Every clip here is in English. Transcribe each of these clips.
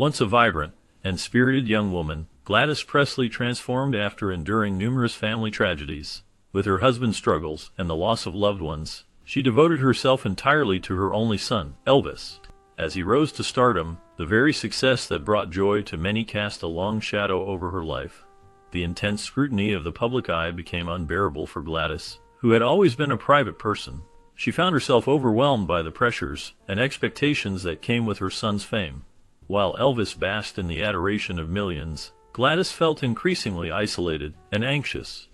Once a vibrant and spirited young woman, Gladys Presley transformed after enduring numerous family tragedies. With her husband's struggles and the loss of loved ones, she devoted herself entirely to her only son, Elvis. As he rose to stardom, the very success that brought joy to many cast a long shadow over her life. The intense scrutiny of the public eye became unbearable for Gladys, who had always been a private person. She found herself overwhelmed by the pressures and expectations that came with her son's fame. While Elvis basked in the adoration of millions, Gladys felt increasingly isolated and anxious.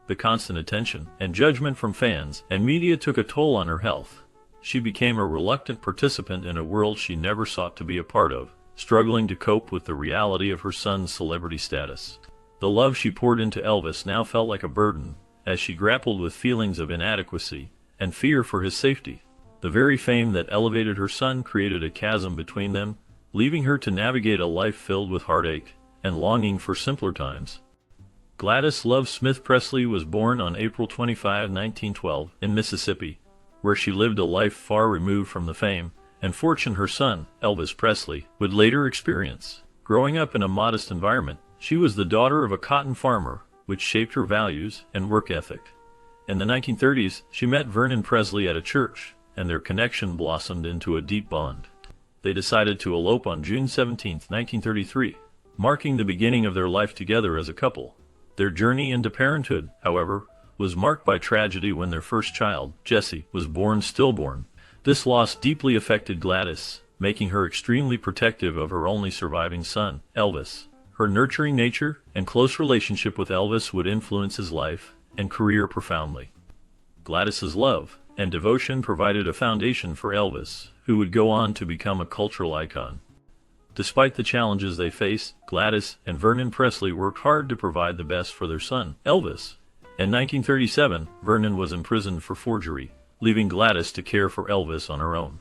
The constant attention and judgment from fans and media took a toll on her health. She became a reluctant participant in a world she never sought to be a part of, struggling to cope with the reality of her son's celebrity status. The love she poured into Elvis now felt like a burden, as she grappled with feelings of inadequacy and fear for his safety. The very fame that elevated her son created a chasm between them, leaving her to navigate a life filled with heartache and longing for simpler times. Gladys Love Smith Presley was born on April 25, 1912, in Mississippi, where she lived a life far removed from the fame and fortune her son, Elvis Presley, would later experience. Growing up in a modest environment, she was the daughter of a cotton farmer, which shaped her values and work ethic. In the 1930s, she met Vernon Presley at a church, and their connection blossomed into a deep bond. They decided to elope on June 17, 1933, marking the beginning of their life together as a couple. Their journey into parenthood, however, was marked by tragedy when their first child, Jessie, was born stillborn. This loss deeply affected Gladys, making her extremely protective of her only surviving son, Elvis. Her nurturing nature and close relationship with Elvis would influence his life and career profoundly. Gladys's love and devotion provided a foundation for Elvis, who would go on to become a cultural icon. Despite the challenges they faced, Gladys and Vernon Presley worked hard to provide the best for their son, Elvis. In 1937, Vernon was imprisoned for forgery, leaving Gladys to care for Elvis on her own.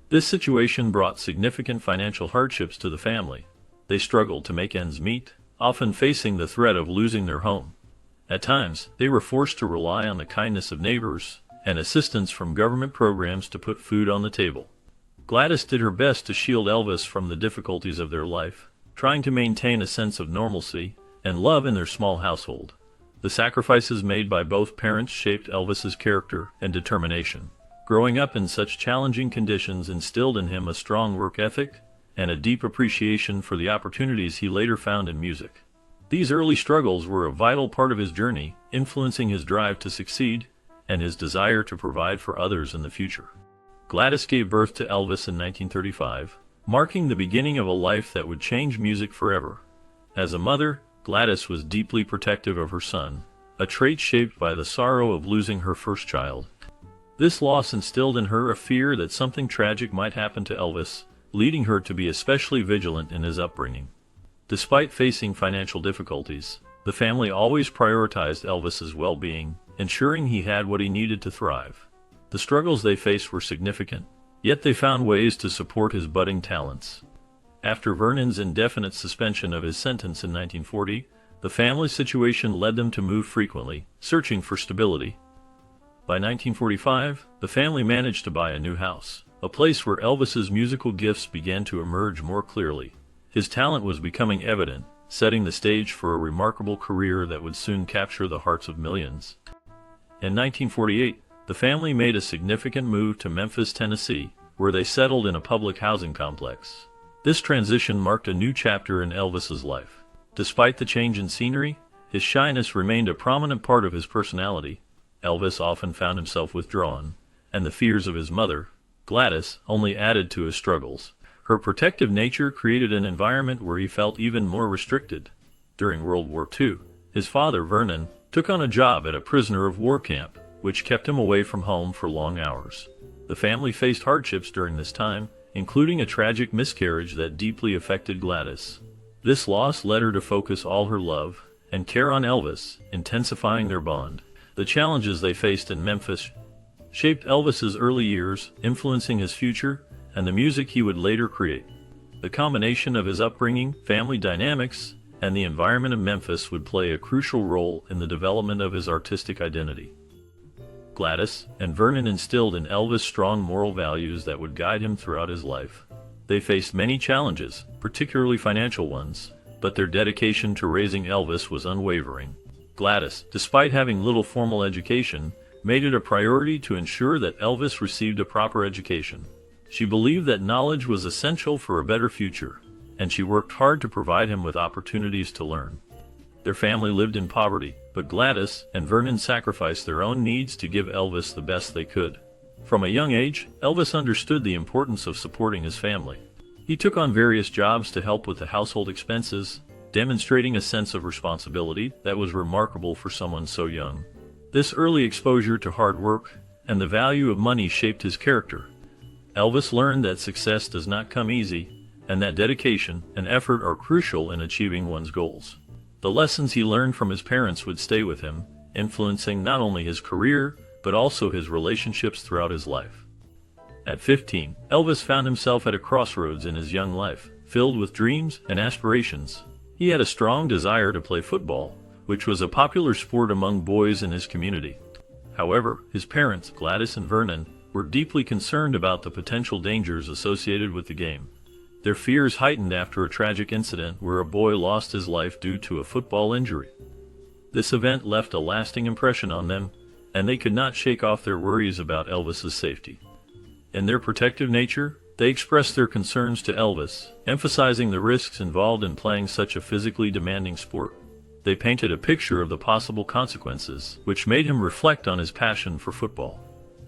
This situation brought significant financial hardships to the family. They struggled to make ends meet, often facing the threat of losing their home. At times, they were forced to rely on the kindness of neighbors and assistance from government programs to put food on the table. Gladys did her best to shield Elvis from the difficulties of their life, trying to maintain a sense of normalcy and love in their small household. The sacrifices made by both parents shaped Elvis's character and determination. Growing up in such challenging conditions instilled in him a strong work ethic and a deep appreciation for the opportunities he later found in music. These early struggles were a vital part of his journey, influencing his drive to succeed and his desire to provide for others in the future. Gladys gave birth to Elvis in 1935, marking the beginning of a life that would change music forever. As a mother, Gladys was deeply protective of her son, a trait shaped by the sorrow of losing her first child. This loss instilled in her a fear that something tragic might happen to Elvis, leading her to be especially vigilant in his upbringing. Despite facing financial difficulties, the family always prioritized Elvis's well-being, ensuring he had what he needed to thrive. The struggles they faced were significant, yet they found ways to support his budding talents. After Vernon's indefinite suspension of his sentence in 1940, the family's situation led them to move frequently, searching for stability. By 1945, the family managed to buy a new house, a place where Elvis's musical gifts began to emerge more clearly. His talent was becoming evident, setting the stage for a remarkable career that would soon capture the hearts of millions. In 1948, the family made a significant move to Memphis, Tennessee, where they settled in a public housing complex. This transition marked a new chapter in Elvis's life. Despite the change in scenery, his shyness remained a prominent part of his personality. Elvis often found himself withdrawn, and the fears of his mother, Gladys, only added to his struggles. Her protective nature created an environment where he felt even more restricted. During World War II, his father, Vernon, took on a job at a prisoner of war camp, which kept him away from home for long hours. The family faced hardships during this time, including a tragic miscarriage that deeply affected Gladys. This loss led her to focus all her love and care on Elvis, intensifying their bond. The challenges they faced in Memphis shaped Elvis's early years, influencing his future and the music he would later create. The combination of his upbringing, family dynamics, and the environment of Memphis would play a crucial role in the development of his artistic identity. Gladys and Vernon instilled in Elvis strong moral values that would guide him throughout his life. They faced many challenges, particularly financial ones, but their dedication to raising Elvis was unwavering. Gladys, despite having little formal education, made it a priority to ensure that Elvis received a proper education. She believed that knowledge was essential for a better future, and she worked hard to provide him with opportunities to learn. Their family lived in poverty, but Gladys and Vernon sacrificed their own needs to give Elvis the best they could. From a young age, Elvis understood the importance of supporting his family. He took on various jobs to help with the household expenses, demonstrating a sense of responsibility that was remarkable for someone so young. This early exposure to hard work and the value of money shaped his character. Elvis learned that success does not come easy, and that dedication and effort are crucial in achieving one's goals. The lessons he learned from his parents would stay with him, influencing not only his career, but also his relationships throughout his life. At 15, Elvis found himself at a crossroads in his young life, filled with dreams and aspirations. He had a strong desire to play football, which was a popular sport among boys in his community. However, his parents, Gladys and Vernon, were deeply concerned about the potential dangers associated with the game. Their fears heightened after a tragic incident where a boy lost his life due to a football injury. This event left a lasting impression on them, and they could not shake off their worries about Elvis's safety. In their protective nature, they expressed their concerns to Elvis, emphasizing the risks involved in playing such a physically demanding sport. They painted a picture of the possible consequences, which made him reflect on his passion for football.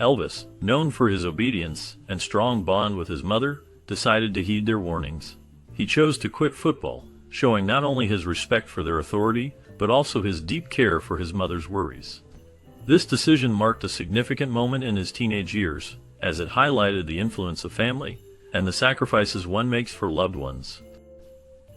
Elvis, known for his obedience and strong bond with his mother, decided to heed their warnings. He chose to quit football, showing not only his respect for their authority, but also his deep care for his mother's worries. This decision marked a significant moment in his teenage years, as it highlighted the influence of family and the sacrifices one makes for loved ones.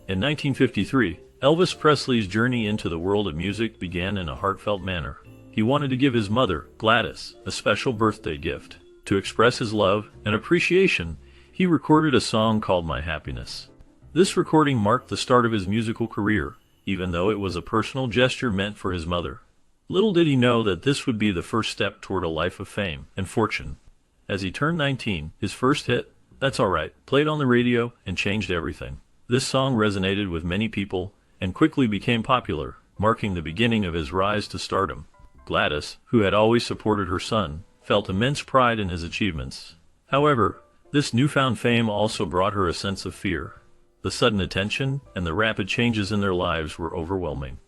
In 1953, Elvis Presley's journey into the world of music began in a heartfelt manner. He wanted to give his mother, Gladys, a special birthday gift. To express his love and appreciation, he recorded a song called My Happiness. This recording marked the start of his musical career, even though it was a personal gesture meant for his mother. Little did he know that this would be the first step toward a life of fame and fortune. As he turned 19, his first hit, That's Alright, played on the radio and changed everything. This song resonated with many people and quickly became popular, marking the beginning of his rise to stardom. Gladys, who had always supported her son, felt immense pride in his achievements. However, this newfound fame also brought her a sense of fear. The sudden attention and the rapid changes in their lives were overwhelming.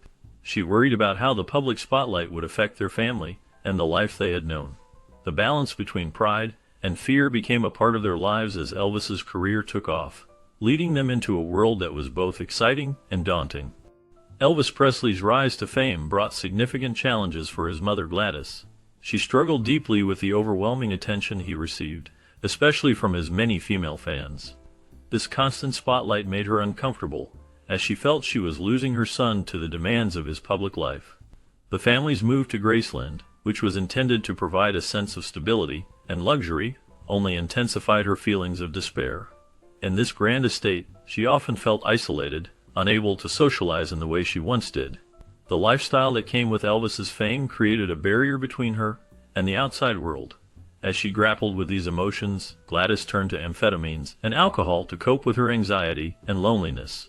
She worried about how the public spotlight would affect their family and the life they had known. The balance between pride and fear became a part of their lives as Elvis's career took off, leading them into a world that was both exciting and daunting. Elvis Presley's rise to fame brought significant challenges for his mother Gladys. She struggled deeply with the overwhelming attention he received, especially from his many female fans. This constant spotlight made her uncomfortable, as she felt she was losing her son to the demands of his public life. The family's move to Graceland, which was intended to provide a sense of stability and luxury, only intensified her feelings of despair. In this grand estate, she often felt isolated, unable to socialize in the way she once did. The lifestyle that came with Elvis's fame created a barrier between her and the outside world. As she grappled with these emotions, Gladys turned to amphetamines and alcohol to cope with her anxiety and loneliness.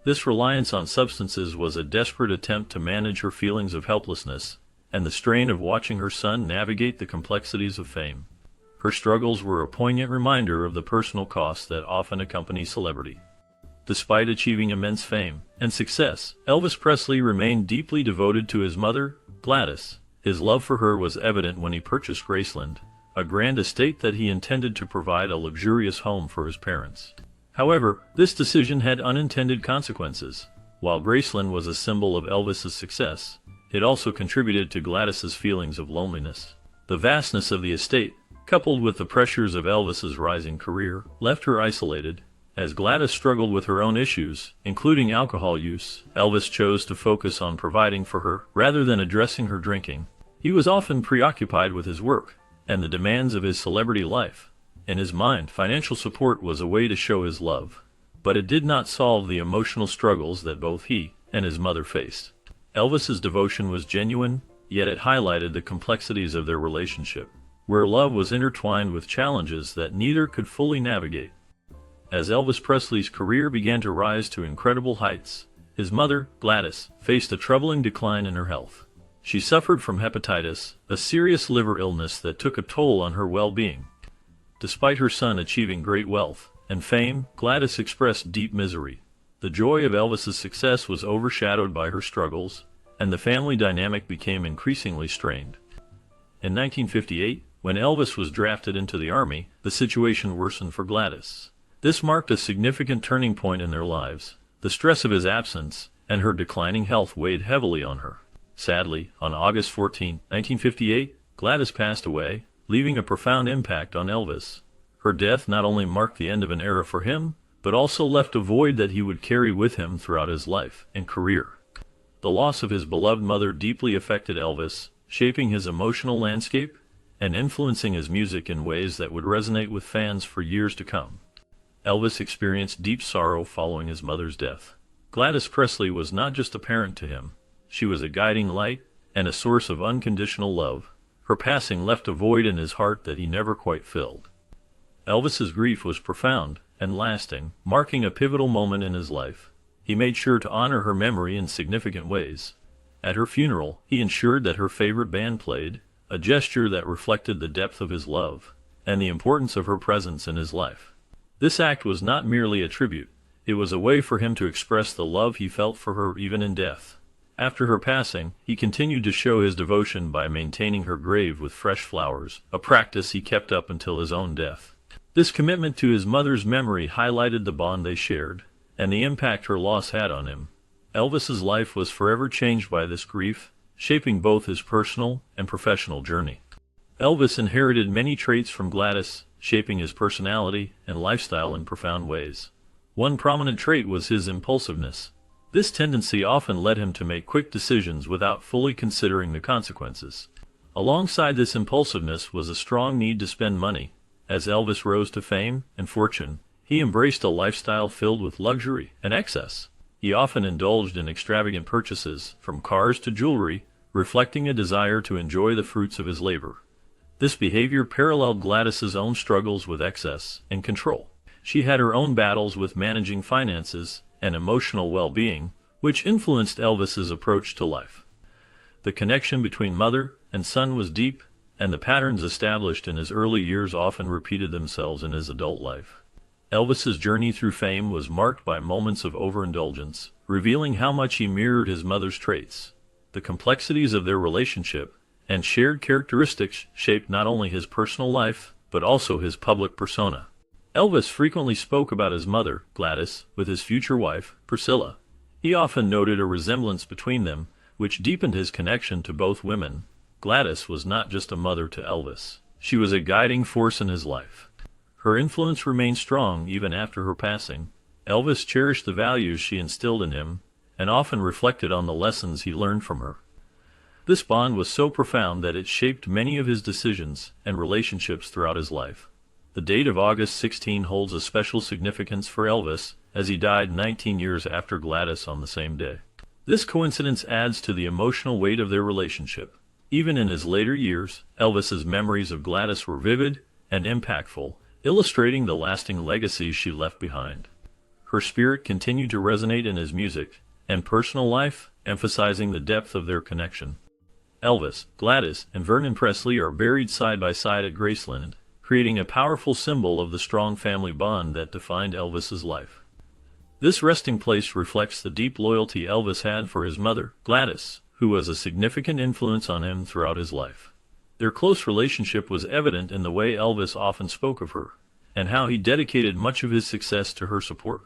This reliance on substances was a desperate attempt to manage her feelings of helplessness and the strain of watching her son navigate the complexities of fame. Her struggles were a poignant reminder of the personal costs that often accompany celebrity. Despite achieving immense fame and success, Elvis Presley remained deeply devoted to his mother, Gladys. His love for her was evident when he purchased Graceland, a grand estate that he intended to provide a luxurious home for his parents. However, this decision had unintended consequences. While Graceland was a symbol of Elvis's success, it also contributed to Gladys's feelings of loneliness. The vastness of the estate, coupled with the pressures of Elvis's rising career, left her isolated. As Gladys struggled with her own issues, including alcohol use, Elvis chose to focus on providing for her rather than addressing her drinking. He was often preoccupied with his work and the demands of his celebrity life. In his mind, financial support was a way to show his love, but it did not solve the emotional struggles that both he and his mother faced. Elvis's devotion was genuine, yet it highlighted the complexities of their relationship, where love was intertwined with challenges that neither could fully navigate. As Elvis Presley's career began to rise to incredible heights, his mother, Gladys, faced a troubling decline in her health. She suffered from hepatitis, a serious liver illness that took a toll on her well-being. Despite her son achieving great wealth and fame, Gladys expressed deep misery. The joy of Elvis's success was overshadowed by her struggles, and the family dynamic became increasingly strained. In 1958, when Elvis was drafted into the Army, the situation worsened for Gladys. This marked a significant turning point in their lives. The stress of his absence and her declining health weighed heavily on her. Sadly, on August 14, 1958, Gladys passed away, leaving a profound impact on Elvis. Her death not only marked the end of an era for him, but also left a void that he would carry with him throughout his life and career. The loss of his beloved mother deeply affected Elvis, shaping his emotional landscape and influencing his music in ways that would resonate with fans for years to come. Elvis experienced deep sorrow following his mother's death. Gladys Presley was not just a parent to him. She was a guiding light and a source of unconditional love. Her passing left a void in his heart that he never quite filled. Elvis's grief was profound and lasting, marking a pivotal moment in his life. He made sure to honor her memory in significant ways. At her funeral, he ensured that her favorite band played, a gesture that reflected the depth of his love and the importance of her presence in his life. This act was not merely a tribute, it was a way for him to express the love he felt for her even in death. After her passing, he continued to show his devotion by maintaining her grave with fresh flowers, a practice he kept up until his own death. This commitment to his mother's memory highlighted the bond they shared, and the impact her loss had on him. Elvis's life was forever changed by this grief, shaping both his personal and professional journey. Elvis inherited many traits from Gladys, shaping his personality and lifestyle in profound ways. One prominent trait was his impulsiveness. This tendency often led him to make quick decisions without fully considering the consequences. Alongside this impulsiveness was a strong need to spend money. As Elvis rose to fame and fortune, he embraced a lifestyle filled with luxury and excess. He often indulged in extravagant purchases, from cars to jewelry, reflecting a desire to enjoy the fruits of his labor. This behavior paralleled Gladys's own struggles with excess and control. She had her own battles with managing finances and emotional well-being, which influenced Elvis's approach to life. The connection between mother and son was deep, and the patterns established in his early years often repeated themselves in his adult life. Elvis's journey through fame was marked by moments of overindulgence, revealing how much he mirrored his mother's traits. The complexities of their relationship and shared characteristics shaped not only his personal life, but also his public persona. Elvis frequently spoke about his mother, Gladys, with his future wife, Priscilla. He often noted a resemblance between them, which deepened his connection to both women. Gladys was not just a mother to Elvis. She was a guiding force in his life. Her influence remained strong even after her passing. Elvis cherished the values she instilled in him, and often reflected on the lessons he learned from her. This bond was so profound that it shaped many of his decisions and relationships throughout his life. The date of August 16 holds a special significance for Elvis, as he died 19 years after Gladys on the same day. This coincidence adds to the emotional weight of their relationship. Even in his later years, Elvis's memories of Gladys were vivid and impactful, illustrating the lasting legacy she left behind. Her spirit continued to resonate in his music and personal life, emphasizing the depth of their connection. Elvis, Gladys, and Vernon Presley are buried side by side at Graceland, creating a powerful symbol of the strong family bond that defined Elvis's life. This resting place reflects the deep loyalty Elvis had for his mother, Gladys, who was a significant influence on him throughout his life. Their close relationship was evident in the way Elvis often spoke of her, and how he dedicated much of his success to her support.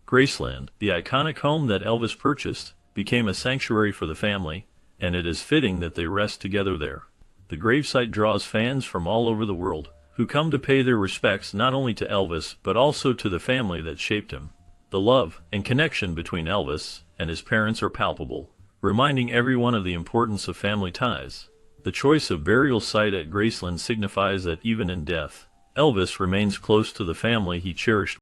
Graceland, the iconic home that Elvis purchased, became a sanctuary for the family, and it is fitting that they rest together there. The gravesite draws fans from all over the world, who come to pay their respects not only to Elvis but also to the family that shaped him. The love and connection between Elvis and his parents are palpable, reminding everyone of the importance of family ties. The choice of burial site at Graceland signifies that even in death, Elvis remains close to the family he cherished